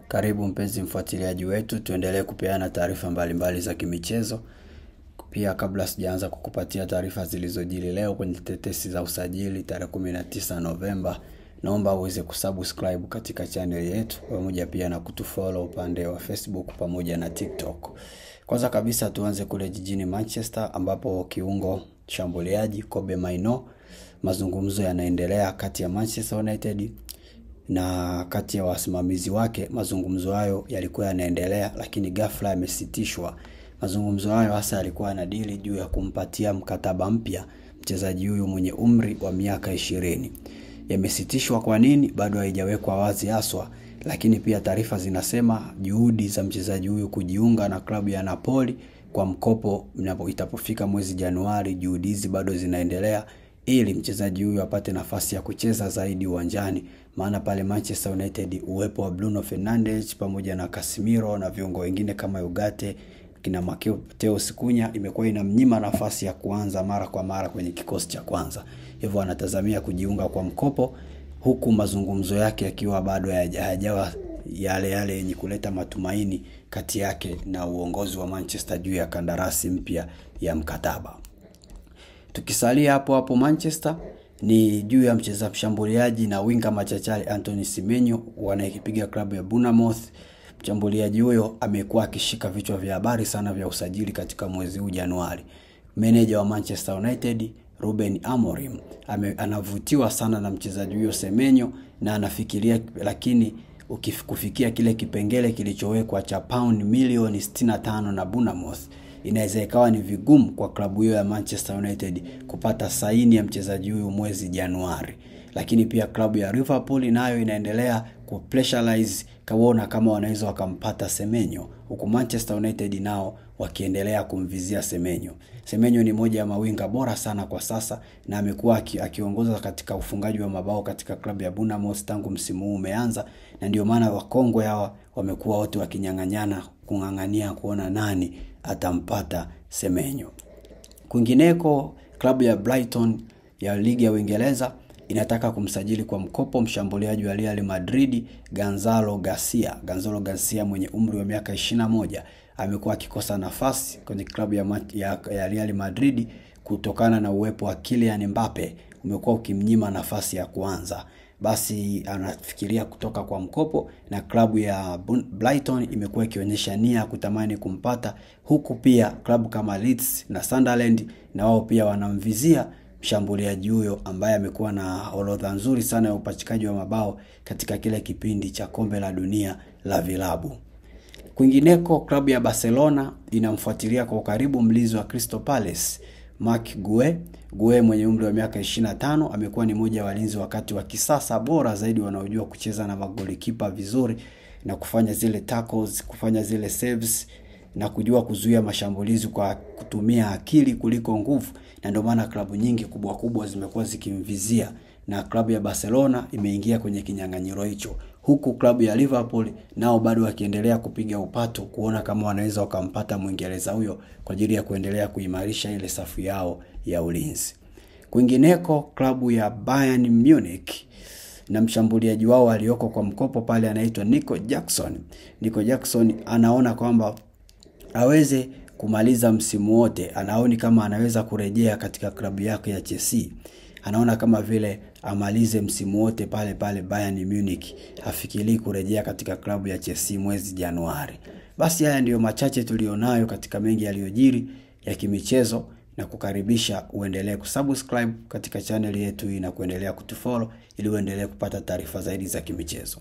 Karibu mpenzi mfuatiliaji wetu, tuendelee kupeana taarifa mbalimbali za kimichezo. Pia kabla sijaanza kukupatia taarifa zilizojiri leo kwenye tetesi za usajili tarehe 19 Novemba, naomba uweze kusubscribe katika channel yetu pamoja pia na kutufollow upande wa Facebook pamoja na TikTok. Kwanza kabisa tuanze kule jijini Manchester ambapo kiungo shambuliaji Kobbie Mainoo, mazungumzo yanaendelea kati ya Manchester United na kati ya wasimamizi wake. Mazungumzo hayo yalikuwa yanaendelea lakini ghafla yamesitishwa. Mazungumzo hayo hasa yalikuwa yanadili juu ya kumpatia mkataba mpya mchezaji huyu mwenye umri wa miaka 20. Yamesitishwa kwa nini bado haijawekwa wazi haswa, lakini pia taarifa zinasema juhudi za mchezaji huyu kujiunga na klabu ya Napoli kwa mkopo itapofika mwezi Januari, juhudi hizi bado zinaendelea ili mchezaji huyu apate nafasi ya kucheza zaidi uwanjani. Maana pale Manchester United uwepo wa Bruno Fernandes pamoja na Casemiro na viungo wengine kama Ugarte kina Matteo Cunha imekuwa inamnyima nafasi ya kuanza mara kwa mara kwenye kikosi cha kwanza. Hivyo anatazamia kujiunga kwa mkopo, huku mazungumzo yake yakiwa bado hayajawa yale yenye kuleta matumaini kati yake na uongozi wa Manchester juu ya kandarasi mpya ya mkataba. Tukisalia hapo Manchester ni juu ya mchezaji mshambuliaji na winga machachari Antoine Semenyo wanayekipiga klabu ya Bournemouth. Mshambuliaji huyo amekuwa akishika vichwa vya habari sana vya usajili katika mwezi huu Januari. Meneja wa Manchester United Ruben Amorim anavutiwa sana na mchezaji huyo Semenyo na anafikiria, lakini kufikia kile kipengele kilichowekwa cha pound milioni 65 na Bournemouth, inaweza ikawa ni vigumu kwa klabu hiyo ya Manchester United kupata saini ya mchezaji huyu mwezi Januari. Lakini pia klabu ya Liverpool nayo inaendelea kupressurize kaona kama wanaweza wakampata Semenyo, huku Manchester United nao wakiendelea kumvizia Semenyo. Semenyo ni moja ya mawinga bora sana kwa sasa na amekuwa akiongoza katika ufungaji wa mabao katika klabu ya Bournemouth tangu msimu huu umeanza, na ndio maana wakongwe hawa wamekuwa wote kung'ang'ania kuona nani atampata Semenyo. Kwingineko, klabu ya Brighton ya ligi ya Uingereza inataka kumsajili kwa mkopo mshambuliaji wa Real Madrid Gonzalo Garcia mwenye umri wa miaka 21. Amekuwa akikosa nafasi kwenye klabu ya Real Madrid kutokana na uwepo wa Kylian Mbappe umekuwa ukimnyima nafasi ya kuanza. Basi anafikiria kutoka kwa mkopo na klabu ya Brighton imekuwa ikionyesha nia kutamani kumpata, huku pia klabu kama Leeds na Sunderland na wao pia wanamvizia mshambuliaji huyo ambaye amekuwa na orodha nzuri sana ya upachikaji wa mabao katika kile kipindi cha kombe la dunia la vilabu. Kwingineko, klabu ya Barcelona inamfuatilia kwa karibu mlinzi wa Crystal Palace Marc Guéhi mwenye umri wa miaka 25. Amekuwa ni mmoja wa walinzi wakati wa kisasa bora zaidi wanaojua kucheza na magolikipa vizuri na kufanya zile tackles, kufanya zile saves na kujua kuzuia mashambulizi kwa kutumia akili kuliko nguvu, na ndio maana klabu nyingi kubwa zimekuwa zikimvizia na klabu ya Barcelona imeingia kwenye kinyang'anyiro hicho, huku klabu ya Liverpool nao bado wakiendelea kupiga upato kuona kama wanaweza wakampata Mwingereza huyo kwa ajili ya kuendelea kuimarisha ile safu yao ya ulinzi. Kwingineko, klabu ya Bayern Munich na mshambuliaji wao aliyoko kwa mkopo pale anaitwa Nico Jackson anaona kwamba aweze kumaliza msimu wote, anaoni kama anaweza kurejea katika klabu yake ya Chelsea. Anaona kama vile amalize msimu wote pale Bayern Munich, hafikiri kurejea katika klabu ya Chelsea mwezi Januari. Basi haya ndiyo machache tulionayo katika mengi yaliyojiri ya kimichezo, na kukaribisha uendelee kusubscribe katika channel yetu hii na kuendelea kutufollow ili uendelee kupata taarifa zaidi za kimichezo.